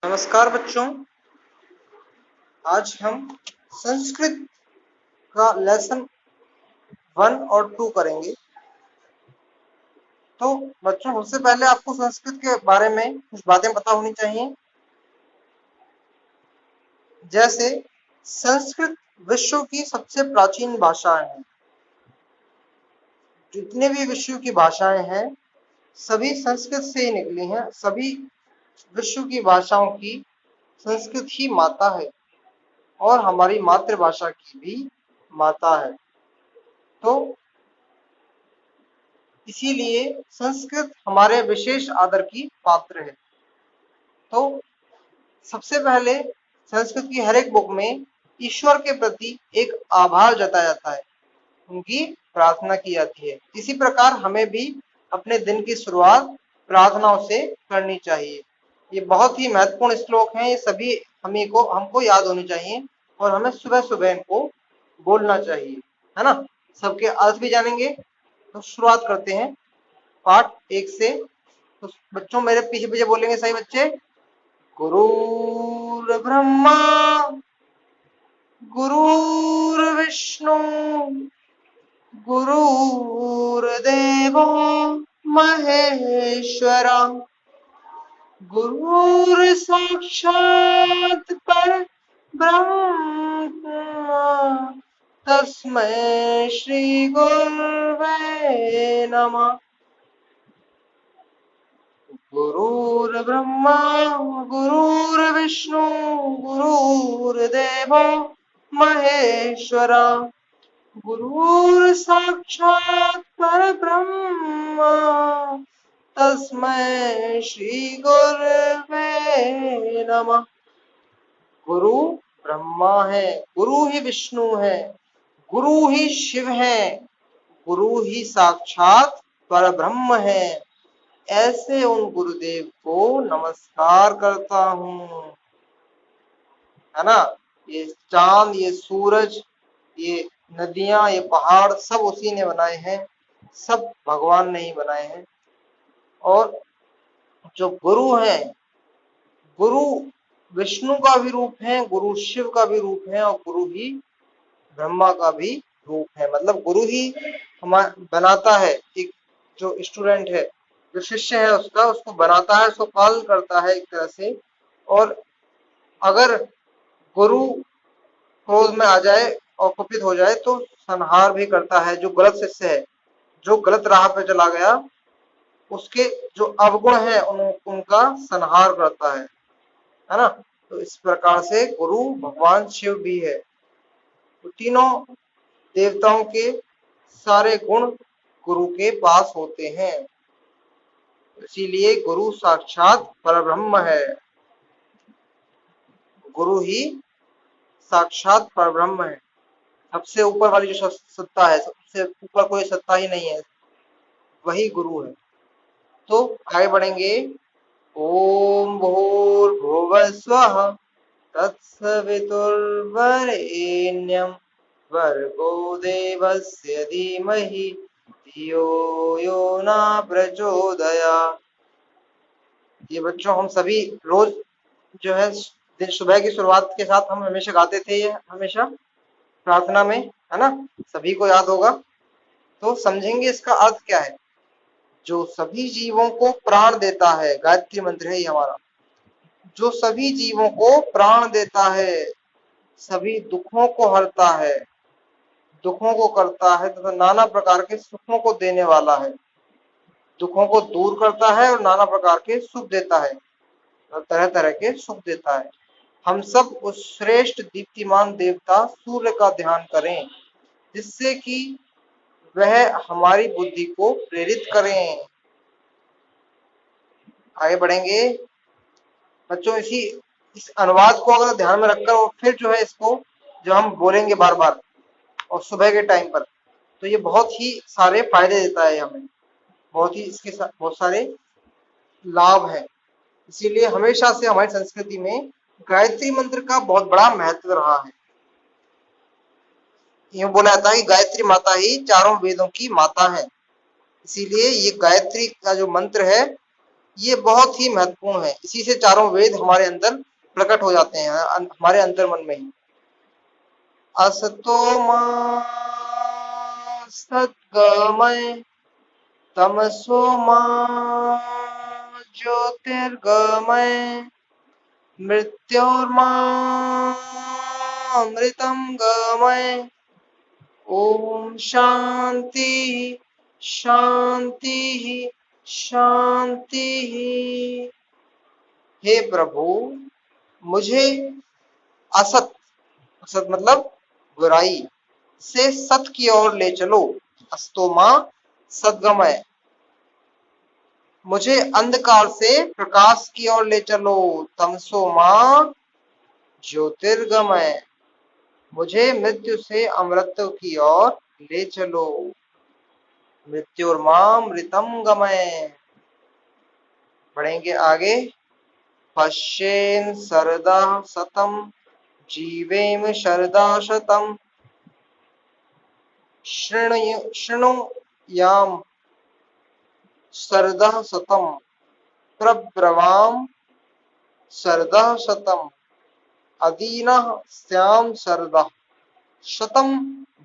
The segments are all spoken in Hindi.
नमस्कार बच्चों, आज हम संस्कृत का लेसन 1 और 2 करेंगे। तो बच्चों, सबसे पहले आपको संस्कृत के बारे में कुछ बातें पता होनी चाहिए। जैसे संस्कृत विश्व की सबसे प्राचीन भाषाएं हैं। जितने भी विश्व की भाषाएं हैं सभी संस्कृत से ही निकली हैं। सभी विश्व की भाषाओं की संस्कृत ही माता है और हमारी मातृभाषा की भी माता है। तो इसीलिए संस्कृत हमारे विशेष आदर की पात्र है। तो सबसे पहले संस्कृत की हर एक बुक में ईश्वर के प्रति एक आभार जताया जाता है, उनकी प्रार्थना की जाती है। इसी प्रकार हमें भी अपने दिन की शुरुआत प्रार्थनाओं से करनी चाहिए। ये बहुत ही महत्वपूर्ण श्लोक हैं, ये सभी हमको याद होनी चाहिए और हमें सुबह सुबह इनको बोलना चाहिए, है ना। सबके अर्थ भी जानेंगे। तो शुरुआत करते हैं पाठ 1 से। तो बच्चों मेरे पीछे पीछे बोलेंगे सही बच्चे। गुरुर्ब्रह्मा गुरुर्विष्णु गुरुर्देवो महेश्वरा गुरुर्साक्षात् परब्रह्म तस्मै श्री गुरवे नमः। गुरुर्ब्रह्मा गुरुर्विष्णु गुरुर्देवो महेश्वरा गुरुर्साक्षात् परब्रह्म तस्मै श्री गुरवे नमः। गुरु ब्रह्मा है, गुरु ही विष्णु है, गुरु ही शिव है, गुरु ही साक्षात परब्रह्म है। ऐसे उन गुरुदेव को नमस्कार करता हूँ, है ना। ये चांद, ये सूरज, ये नदियां, ये पहाड़ सब उसी ने बनाए हैं, सब भगवान ने ही बनाए हैं। और जो गुरु है, गुरु विष्णु का भी रूप है, गुरु शिव का भी रूप है और गुरु ही ब्रह्मा का भी रूप है। मतलब गुरु ही हमारा बनाता है, एक जो स्टूडेंट है, जो शिष्य है उसको बनाता है, उसको पालन करता है एक तरह से। और अगर गुरु क्रोध में आ जाए और कुपित हो जाए तो संहार भी करता है। जो गलत शिष्य है, जो गलत राह पे चला गया, उसके जो अवगुण है उनका संहार करता है ना। तो इस प्रकार से गुरु भगवान शिव भी है। तो तीनों देवताओं के सारे गुण गुरु के पास होते हैं, इसीलिए गुरु साक्षात परब्रह्म है। गुरु ही साक्षात परब्रह्म है। सबसे ऊपर वाली जो सत्ता है, सबसे ऊपर कोई सत्ता ही नहीं है, वही गुरु है। तो आगे बढ़ेंगे। ओम भूर्भुवस्वः तत्सवितुर्वरेण्यं भर्गो देवस्य धीमहि धियो यो न प्रचोदयात्। ये बच्चों हम सभी रोज जो है दिन सुबह की शुरुआत के साथ हम हमेशा गाते थे, ये हमेशा प्रार्थना में, है ना। सभी को याद होगा। तो समझेंगे इसका अर्थ क्या है। जो सभी जीवों को प्राण देता है, गायत्री मंत्र है ये हमारा, जो सभी जीवों को प्राण देता है, सभी दुखों को हरता है, दुखों को करता है तथा नाना प्रकार के सुखों को देने वाला है, दुखों को दूर करता है और नाना प्रकार के सुख देता है, तरह तरह के सुख देता है। हम सब उस श्रेष्ठ दीप्तिमान देवता सूर्य का ध्यान करें, जिससे कि वह हमारी बुद्धि को प्रेरित करें। आगे बढ़ेंगे बच्चों। इस अनुवाद को अगर ध्यान में रखकर और फिर जो है इसको जो हम बोलेंगे बार बार और सुबह के टाइम पर, तो ये बहुत ही सारे फायदे देता है हमें, बहुत ही इसके बहुत सारे लाभ हैं। इसीलिए हमेशा से हमारी संस्कृति में गायत्री मंत्र का बहुत बड़ा महत्व रहा है। यूं बोला जाता है कि गायत्री माता ही चारों वेदों की माता है। इसीलिए ये गायत्री का जो मंत्र है ये बहुत ही महत्वपूर्ण है। इसी से चारों वेद हमारे अंदर प्रकट हो जाते हैं, हमारे अंतर मन में ही। असतो मा सद्गमय तमसो मा ज्योतिर्गमय मृत्योर्मामृतं गमय। ओम शांति शांति शांति। हे प्रभु, मुझे असत, असत मतलब बुराई से सत की ओर ले चलो। अस्तोमा सद्गमय, मुझे अंधकार से प्रकाश की ओर ले चलो। तमसोमा ज्योतिर्गमय, मुझे मृत्यु से अमृत की ओर ले चलो। मृत्युर्मामृतम गमय। बढ़ेंगे आगे। पश्येन सरदा शतम जीवेम शरदा शतम शृणुयाम शरदा शतम प्रब्रवाम शरदा शतम अदीनः स्याम शरदा शतम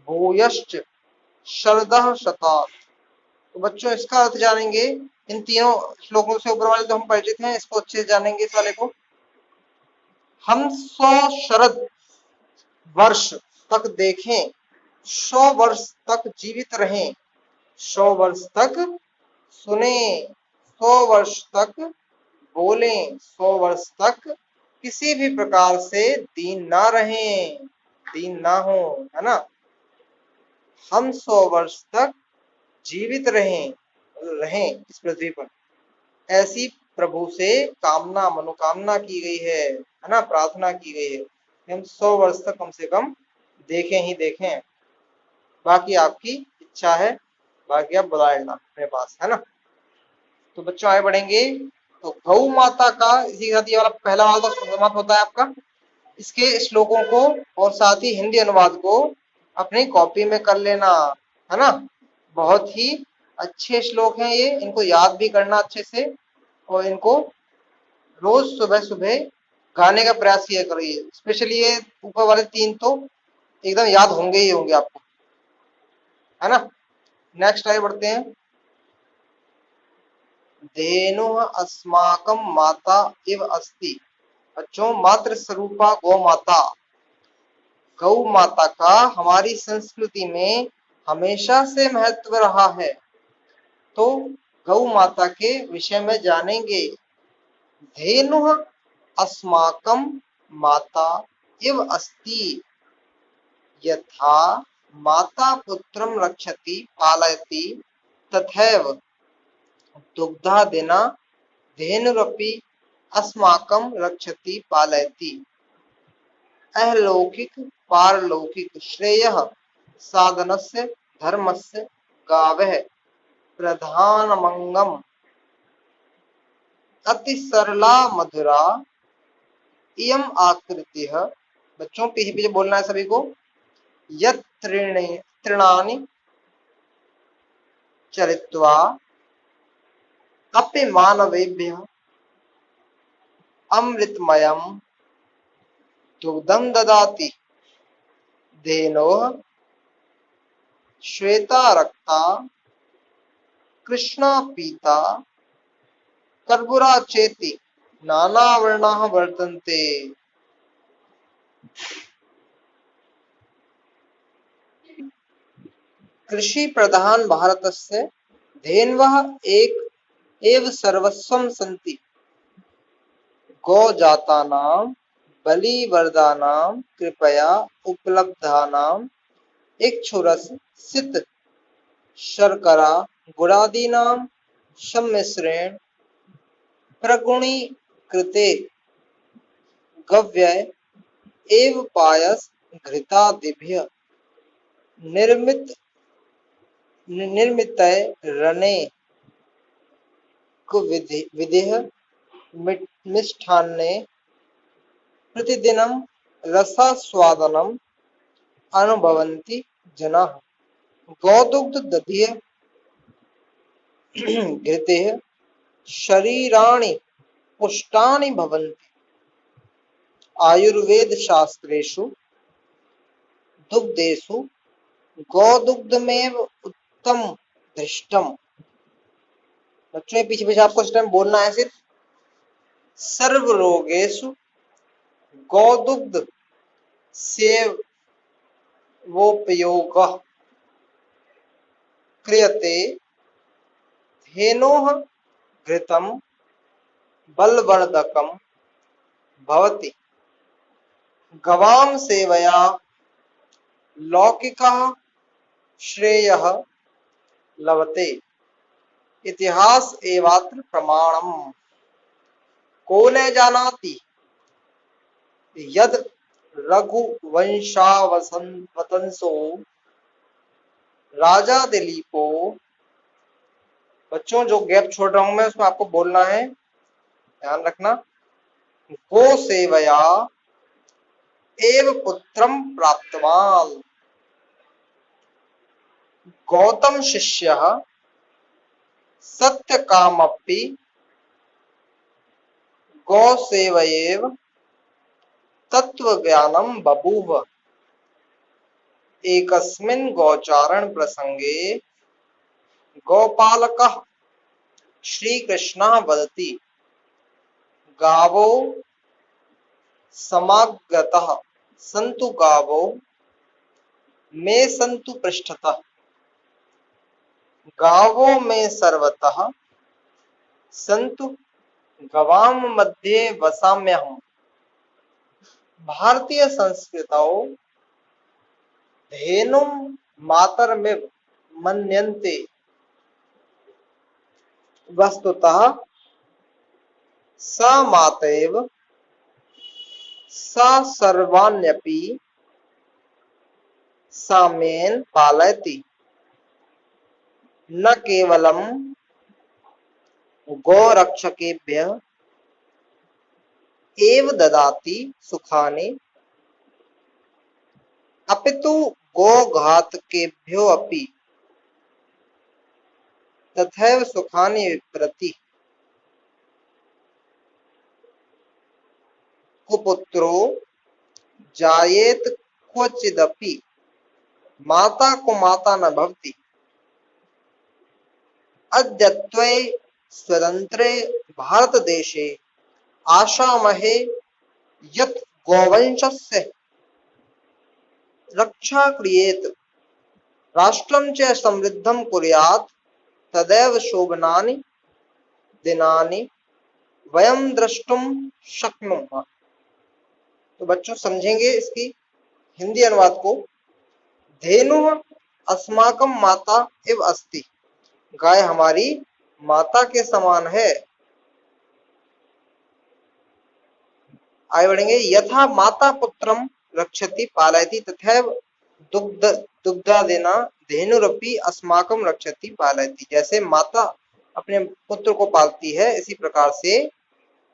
भूयश्च शरदा शतात। तो बच्चों, इसका अर्थ जानेंगे। इन तीनों श्लोकों से ऊपर वाले तो हम परिचित हैं, इसको अच्छे से जानेंगे। इस वाले को हम 100 शरद वर्ष तक देखें, 100 वर्ष तक जीवित रहें, 100 वर्ष तक सुने, 100 वर्ष तक बोले, 100 वर्ष तक किसी भी प्रकार से दीन ना रहें, दीन ना हो, है ना। हम 100 वर्ष तक जीवित रहें इस पृथ्वी पर, ऐसी प्रभु से कामना मनोकामना की गई है ना, प्रार्थना की गई है। हम 100 वर्ष तक कम से कम देखें ही देखें। बाकी आपकी इच्छा है, बाकी आप बुला लेना अपने पास, है ना। तो बच्चों आगे बढ़ेंगे। तो गौ माता का इसी के साथ ये वाला पहला वाला तो समाप्त होता है आपका। इसके श्लोकों को और साथ ही हिंदी अनुवाद को अपनी कॉपी में कर लेना, है ना। बहुत ही अच्छे श्लोक हैं ये, इनको याद भी करना अच्छे से, और इनको रोज सुबह सुबह गाने का प्रयास किया करिए। स्पेशली ये ऊपर वाले 3 तो एकदम याद होंगे ही होंगे आपको, है ना। नेक्स्ट आगे बढ़ते हैं। धेनु अस्माकम माता इव अस्ति। बच्चों, मातृ स्वरूपा गौ माता, गौ माता का हमारी संस्कृति में हमेशा से महत्व रहा है। तो गौ माता के विषय में जानेंगे। धेनु अस्माकं माता इव अस्ति। यथा माता पुत्रं रक्षति पालयति तथैव दुग्धादिना धेनुरपि अस्माकं रक्षति पालयति। अहलौकिक पारलौकिक श्रेयः साधनस्य धर्मस्य गावः प्रधानमंगम। अति सरला मधुरा इयम आकृतिः। बच्चों पीछे पीछे बोलना है सभी को। यत् तृणानि चरित्वा अपि मानवेभ्यः अमृतमयं दुग्धं ददाति। धेनोः श्वेता रक्ता कृष्णा पीता कर्पूरा चेति नानावर्णाः वर्तन्ते। कृषि प्रधान भारतस्य धेन्वः एक एव सर्वस्वं सन्ति। गौजातानां बलिवर्दानां कृपया उपलब्धानां इक्षुरस सित शर्करा गुडादीनां सम्मिश्रेण प्रगुणीकृते गव्य एव पायस घृतादिभ्यः निर्मितये रणे विधिः मिष्टान्ने प्रतिदिनं रसास्वादनम् अनुभवन्ति जनाः। गौदुग्ध दधिः घृतेः शरीराणि पुष्टानि भवन्ति। आयुर्वेद शास्त्रेषु दुग्धेषु गोदुग्धमेव उत्तम दृष्टम। बच्चों पीछे पीछे आपको इस टाइम बोलना है सिर्फ सर्व रोगेषु गोदुग्ध सेवोपयोगः क्रियते धेनोः घृतं बलवर्धकं भवति। गवां सेवया लौकिकः श्रेयः लभते। इतिहास एवात्र प्रमाणम्। को न जानाति यद रघुवंशावतंसो राजा दिलीपो। बच्चों जो गैप छोड़ रहा हूं मैं उसमें आपको बोलना है, ध्यान रखना। गो सेवया एव पुत्रम प्राप्तवान। गौतम शिष्यः सत्यकामपि गौ सेवयेव तत्वज्ञानम बभूव। एकस्मिन् गोचारण प्रसंगे गोपालकः श्रीकृष्णः वदति गावो समागतः सन्तु गावो मे सन्तु पृष्ठतः। गावो मे सर्वतः सन्तु गवां मध्ये वसाम्यहम्। भारतीय संस्कृतौ धेनुं मातरमिव मन्यन्ते। वस्तुतः सा मातैव सा सर्वाण्यपि साम्येन पालयति। न केवलं गोरक्षकेभ्यः एव ददाति सुखानि अपितु गोघातकेभ्यो अपि तथैव सुखानि विप्रति। कुपुत्रो जायेत क्वचिदपि माता को माता न भवति। अद्यत्वे स्वतंत्रे भारतदेशे आशामहे यत् गोवंशस्य रक्षा क्रियेत राष्ट्रं च समृद्धं कुर्यात् तदैव शोभनानि दिनानि वयं द्रष्टुं शक्नुमः। तो बच्चों समझेंगे इसकी हिंदी अनुवाद को। धेनुः अस्माकं माता इव अस्ति। गाय हमारी माता के समान है। आगे बढ़ेंगे। यथा माता पुत्रम रक्षति पालयति तथैव दुग्धादिना धेनुरपि अस्माकं रक्षति पालयति। जैसे माता अपने पुत्र को पालती है, इसी प्रकार से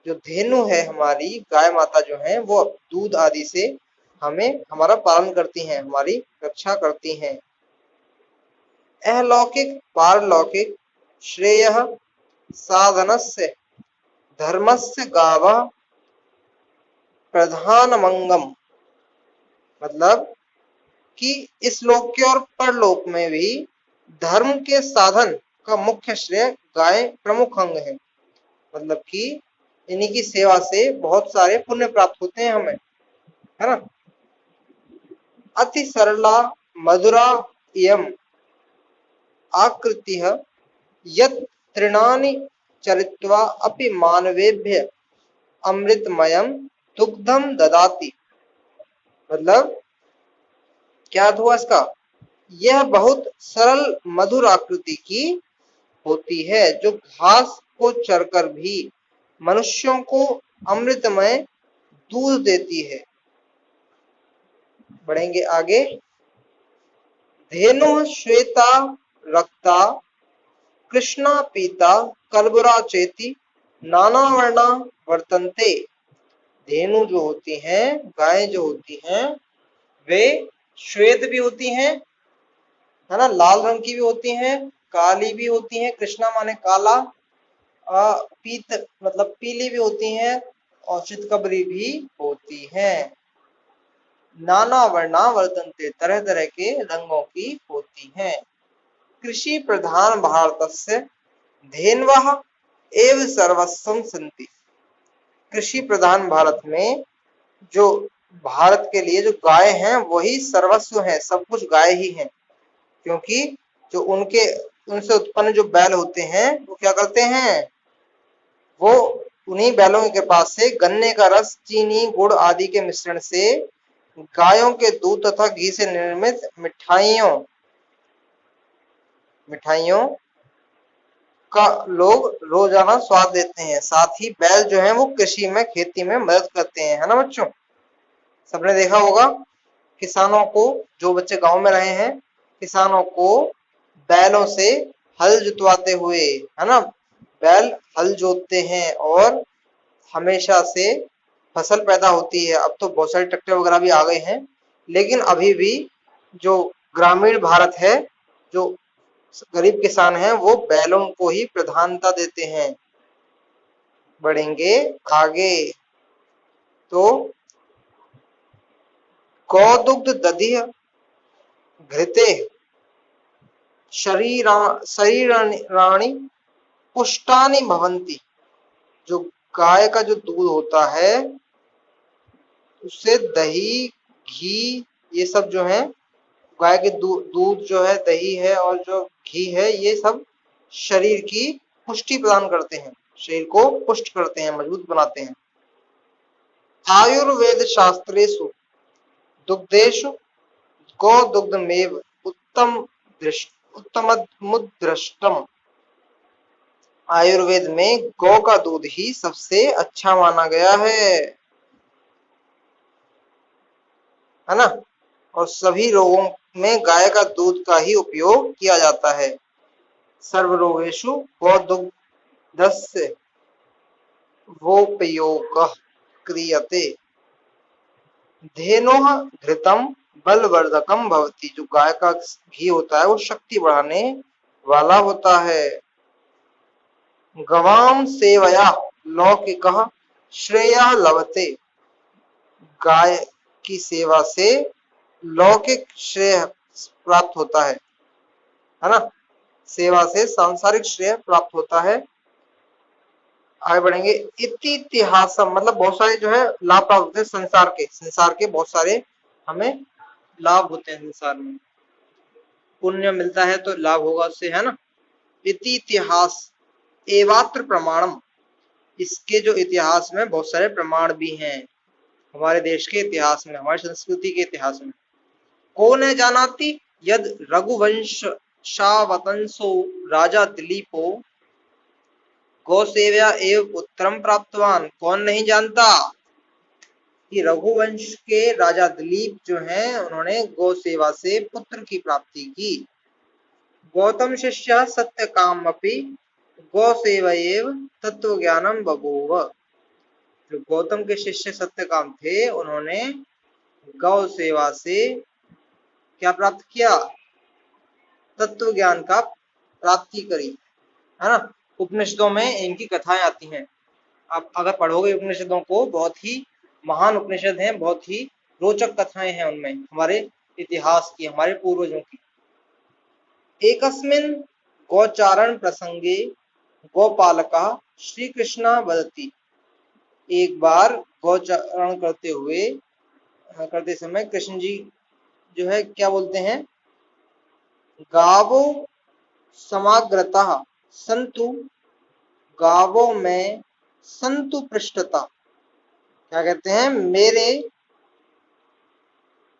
जो धेनु है हमारी गाय माता जो है वो दूध आदि से हमें हमारा पालन करती हैं, हमारी रक्षा करती हैं। अहलौकिक पारलौकिक श्रेयः साधनस्य धर्मस्य गावः प्रधानमंगम। मतलब कि इस लोक के और परलोक में भी धर्म के साधन का मुख्य श्रेय गाय प्रमुख अंग है। मतलब कि इन्हीं की सेवा से बहुत सारे पुण्य प्राप्त होते हैं हमें, है ना। अति सरला मधुरा इयम् आकृतिः यत् तृणानि चरित्वा अपि मानवेभ्य अमृतमयम् दुग्धम ददाति। मतलब क्या हुआ इसका, यह बहुत सरल मधुर आकृति की होती है जो घास को चरकर भी मनुष्यों को अमृतमय दूध देती है। बढ़ेंगे आगे। धेनु श्वेता रक्ता कृष्णा पीता कलबुरा चेती नाना वर्णा वर्तन्ते। धेनु जो होती हैं, गायें जो होती हैं, वे श्वेत भी होती हैं, है ना, लाल रंग की भी होती हैं, काली भी होती हैं, कृष्णा माने काला, पीत मतलब पीली भी होती हैं और चितकबरी भी होती हैं। नाना वर्णा वर्तन्ते, तरह तरह के रंगों की होती हैं। कृषि प्रधान भारतस्य धेन्वः एव सर्वस्वं सन्ति। कृषि प्रधान भारत में जो भारत के लिए जो गाय हैं वही सर्वस्व है, सब कुछ गाय ही है। क्योंकि जो उनसे उत्पन्न जो बैल होते हैं वो क्या करते हैं, वो उन्हीं बैलों की कृपा से गन्ने का रस, चीनी, गुड़ आदि के मिश्रण से गायों के दूध तथा घी से निर्मित मिठाइयों का लोग रोजाना स्वाद लेते हैं। साथ ही बैल जो है वो कृषि में, खेती में मदद करते हैं, है ना बच्चों। सबने देखा होगा किसानों को, जो बच्चे गांव में रहे हैं, किसानों को बैलों से हल जुतवाते हुए, है ना, बैल हल जोतते हैं और हमेशा से फसल पैदा होती है। अब तो बहुत सारे ट्रैक्टर वगैरह भी आ गए हैं, लेकिन अभी भी जो ग्रामीण भारत है, जो गरीब किसान हैं, वो बैलों को ही प्रधानता देते हैं। बढ़ेंगे आगे तो गौदुग्ध दधिः घृते शरीराणि पुष्टानि भवन्ति। जो गाय का जो दूध होता है उससे दही, घी, ये सब जो है, गाय के दूध जो है, दही है और जो घी है, ये सब शरीर की पुष्टि प्रदान करते हैं, शरीर को पुष्ट करते हैं, मजबूत बनाते हैं। आयुर्वेद शास्त्रेषु दुग्धेषु गोदुग्धमेव उत्तममुद्रष्टम। आयुर्वेद में गौ का दूध ही सबसे अच्छा माना गया है ना। और सभी रोगों में गाय का दूध का ही उपयोग किया जाता है। सर्वरोगेषु गोदुग्धस्य वोपयोगः क्रियते। धेनोः घृतम बलवर्धकम भवति। जो गाय का घी होता है वो शक्ति बढ़ाने वाला होता है। गवाम सेवया लौकिकः श्रेयः लभते। गाय की सेवा से लौकिक श्रेय प्राप्त होता है ना। सेवा से सांसारिक श्रेय प्राप्त होता है। आगे बढ़ेंगे। इतिहास मतलब बहुत सारे जो है लाभ प्राप्त होते हैं संसार के बहुत सारे हमें लाभ होते हैं। संसार में पुण्य मिलता है तो लाभ होगा उससे, है ना। इतिहास एवात्र प्रमाणम। इसके जो इतिहास में बहुत सारे प्रमाण भी हैं, हमारे देश के इतिहास में, हमारी संस्कृति के इतिहास में। कौन है जानाति यद रघुवंश शावतंसो राजा दिलीपो गौ सेव्या एवं पुत्रम प्राप्तवान। कौन नहीं जानता कि रघुवंश के राजा दिलीप जो हैं उन्होंने गौ सेवा से पुत्र की प्राप्ति की। गौतम शिष्य सत्य काम अपि गौ सेवैव तत्व ज्ञानम बभूव। जो गौतम के शिष्य सत्यकाम थे उन्होंने गौ सेवा से क्या प्राप्त किया, तत्व ज्ञान का प्राप्ति करी, है ना। उपनिषदों में इनकी कथाएं आती हैं। आप अगर पढ़ोगे उपनिषदों को, बहुत ही महान उपनिषद हैं, बहुत ही रोचक कथाएं हैं उनमें, हमारे इतिहास की, हमारे पूर्वजों की। एकस्मिन् गौचारण प्रसंगे गोपालकः श्री कृष्ण वदति। एक बार गौचारण करते समय कृष्ण जी जो है क्या बोलते हैं, गावो समाग्रतः संतु, गावों में संतु पृष्ठता। क्या कहते हैं, मेरे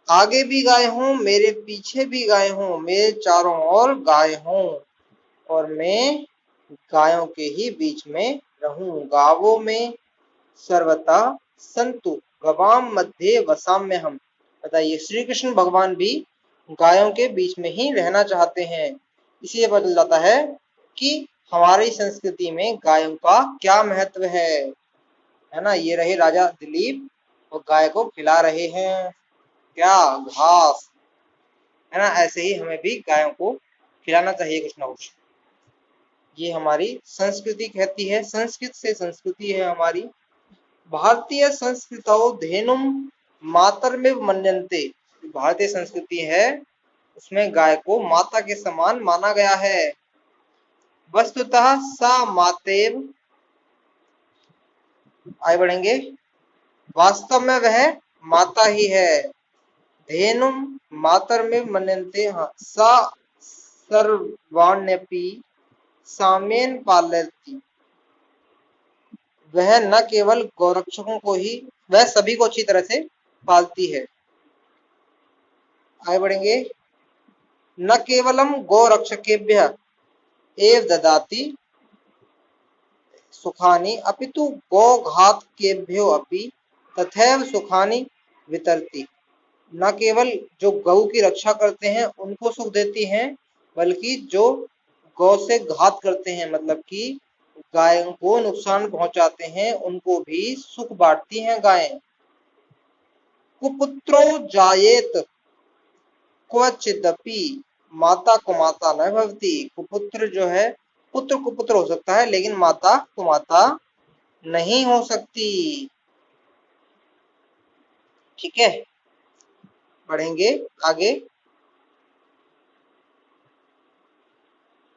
आगे भी गाय हों, मेरे पीछे भी गाय हों, मेरे चारों ओर गाय हों और मैं गायों के ही बीच में रहूं। गावों में सर्वथा संतु गवाम मध्य वसाम्य हम। बताइए, श्री कृष्ण भगवान भी गायों के बीच में ही रहना चाहते हैं। इसलिए पता जाता है कि हमारी संस्कृति में गायों का क्या महत्व है ना। ये रहे राजा दिलीप और गाय को खिला रहे हैं क्या, घास, है ना। ऐसे ही हमें भी गायों को खिलाना चाहिए कुछ ना कुछ। ये हमारी संस्कृति कहती है, संस्कृत से संस्कृति है हमारी। भारतीय संस्कृतौ धेनुम मातरमिव मन्यन्ते, भारतीय संस्कृति है उसमें गाय को माता के समान माना गया है। वस्तुतः सा मातेव, आगे बढ़ेंगे, वास्तव में वह माता ही है। धेनुम मातरमिव मन्यन्ते, हाँ, सा सर्वाण्यपि साम्येन पालयति, वह न केवल गौरक्षकों को ही, वह सभी को अच्छी तरह से पालती है। आगे बढ़ेंगे, न केवलम गौरक्षकेभ्यः एव ददाति सुखानि अपितु गौघातकेभ्यो अपि तथैव सुखानि वितरति, न केवल जो गौ की रक्षा करते हैं उनको सुख देती हैं, बल्कि जो गौ से घात करते हैं, मतलब कि गाय को नुकसान पहुंचाते हैं, उनको भी सुख बांटती हैं गायें। कुपुत्रो जायेत क्वचिदपि माता कुमाता न भवति, कुपुत्र जो है, पुत्र कुपुत्र हो सकता है लेकिन माता कुमाता नहीं हो सकती। ठीक है, बढ़ेंगे आगे।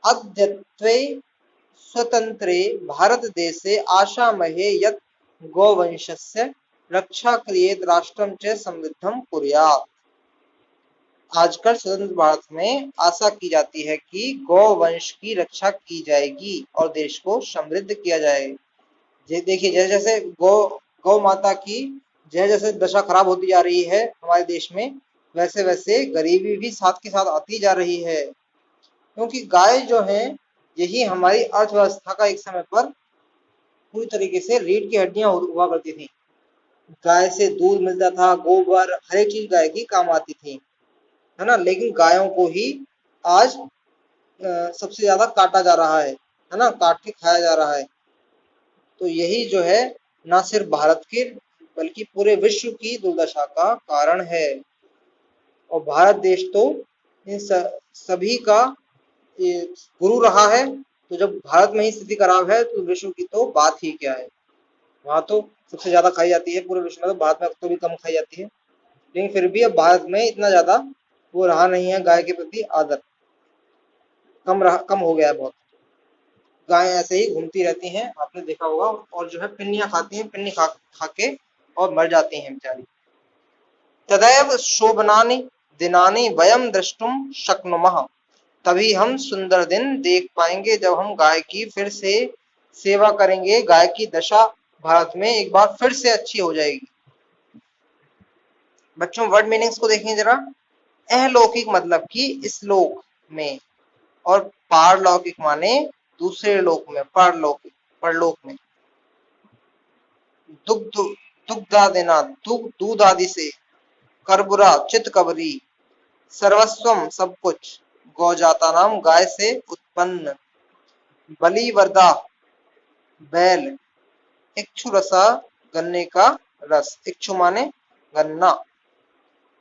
अद्यत्वे स्वतंत्रे भारत देशे आशामहे यत् गौवंशस्य रक्षा क्रियेत राष्ट्रं च समृद्धं कुर्यात्, आजकल स्वतंत्र भारत में आशा की जाती है कि गौवंश की रक्षा की जाएगी और देश को समृद्ध किया जाएगा। देखिए, जैसे जैसे गौ माता की जैसे जैसे दशा खराब होती जा रही है हमारे देश में, वैसे वैसे गरीबी भी साथ के साथ आती जा रही है, क्योंकि गाय जो है यही हमारी अर्थव्यवस्था का एक समय पर पूरी तरीके से रीढ़ की हड्डियां हुआ करती थी। गाय से दूध मिलता था, गोबर, हर एक चीज गाय की काम आती थी, है ना। लेकिन गायों को ही आज सबसे ज्यादा काटा जा रहा है ना, काट के खाया जा रहा है। तो यही जो है ना सिर्फ भारत की बल्कि पूरे विश्व की दुर्दशा का कारण है। और भारत देश तो इन सभी का गुरु रहा है, तो जब भारत में ही स्थिति खराब है तो विश्व की तो बात ही क्या है। वहां तो सबसे ज्यादा खाई जाती है पूरे विश्व में, तो भारत में तो भी कम खाई जाती है, लेकिन फिर भी अब भारत में इतना ज्यादा वो रहा नहीं है, गाय के प्रति आदर कम हो गया है बहुत। गाय ऐसे ही घूमती रहती हैं, आपने देखा होगा, और जो है पिन्नियां खाती हैं, पिन्नी खा के और मर जाती हैं बेचारी। तदैव शोभनानि दिनानि वयम द्रष्टुम शक्नुमः, तभी हम सुंदर दिन देख पाएंगे जब हम गाय की फिर से सेवा करेंगे, गाय की दशा भारत में एक बार फिर से अच्छी हो जाएगी। बच्चों, वर्ड मीनिंग्स को देखें जरा। अहलौकिक मतलब कि इस लोक में, और पारलौकिक माने दूसरे लोक में, परलोक में। दुग्ध दुग्धादिना, दूध आदि से, करबुरा चित कबरी, सर्वस्वम सब कुछ, गौजाता नाम गाय से उत्पन्न, बलिवर्दा बैल, इक्षु रसा गन्ने का रस, इक्षु माने गन्ना,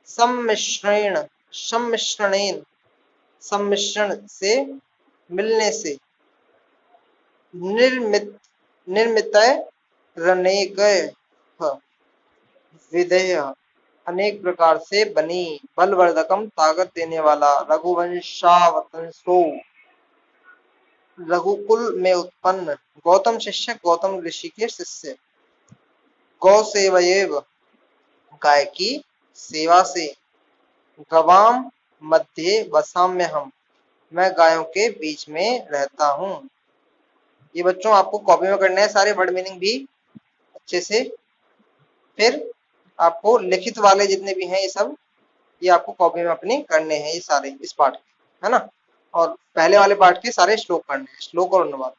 सम्मिश्रण सम्मिश्रणेन, सम्मिश्रण से मिलने से, निर्मित निर्मितय रनेगय विधेय, अनेक प्रकार से बनी, बलवर्धकम ताकत देने वाला, रघुवंशावतंसो, रघुकुल में उत्पन्न, गौतम शिष्य, गौतम ऋषि के शिष्य, गौ सेवयेव, गाय की सेवा से, गवाम मध्य वसाम्य हम, मैं गायों के बीच में रहता हूँ। ये बच्चों आपको कॉपी में करने हैं सारे वर्ड मीनिंग भी अच्छे से, फिर आपको लिखित वाले जितने भी हैं ये सब, ये आपको कॉपी में अपनी करने हैं, ये सारे इस पार्ट के, है ना। और पहले वाले पार्ट के सारे श्लोक करने हैं, श्लोक और अनुवाद।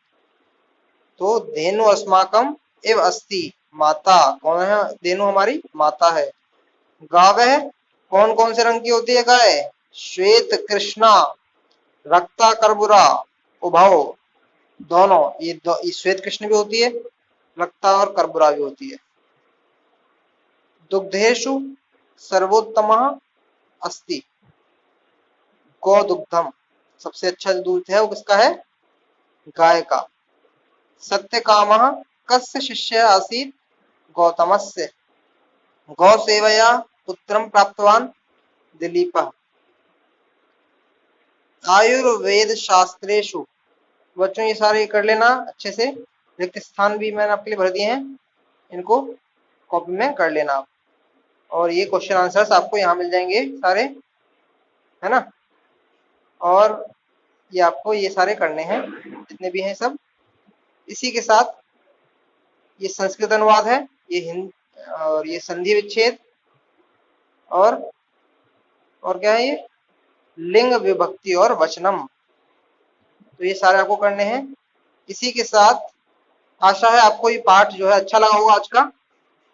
तो धेनु अस्माकम एव अस्ति, माता कौन है, धेनु हमारी माता है। गावः, कौन कौन से रंग की होती है गाय, श्वेत कृष्णा, रक्ता कर्बुरा, उभौ, दोनों, ये श्वेत कृष्ण भी होती है, रक्ता और कर्बुरा भी होती है। दुग्धेषु सर्वोत्तमः अस्ति, गौ दुग्धम, सबसे अच्छा जो दूध है वो किसका है, गाय का। सत्यकामः कस्य शिष्य आसीत् गौतमस्य। गौ सेवया पुत्रं प्राप्तवान् दिलीपः। आयुर्वेद शास्त्रेषु। बच्चों ये सारे कर लेना अच्छे से, रिक्त स्थान भी मैंने आपके लिए भर दिए हैं, इनको कॉपी में कर लेना आप। और ये क्वेश्चन आंसर्स आपको यहाँ मिल जाएंगे सारे, है ना। और ये आपको ये सारे करने हैं जितने भी हैं सब। इसी के साथ ये संस्कृत अनुवाद है, ये हिंदी, और ये संधि विच्छेद, और क्या है ये, लिंग विभक्ति और वचनम। तो ये सारे आपको करने हैं। इसी के साथ आशा है आपको ये पाठ जो है अच्छा लगा होगा, आज का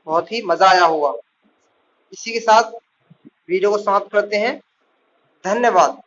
बहुत ही मजा आया होगा। इसी के साथ वीडियो को समाप्त करते हैं। धन्यवाद।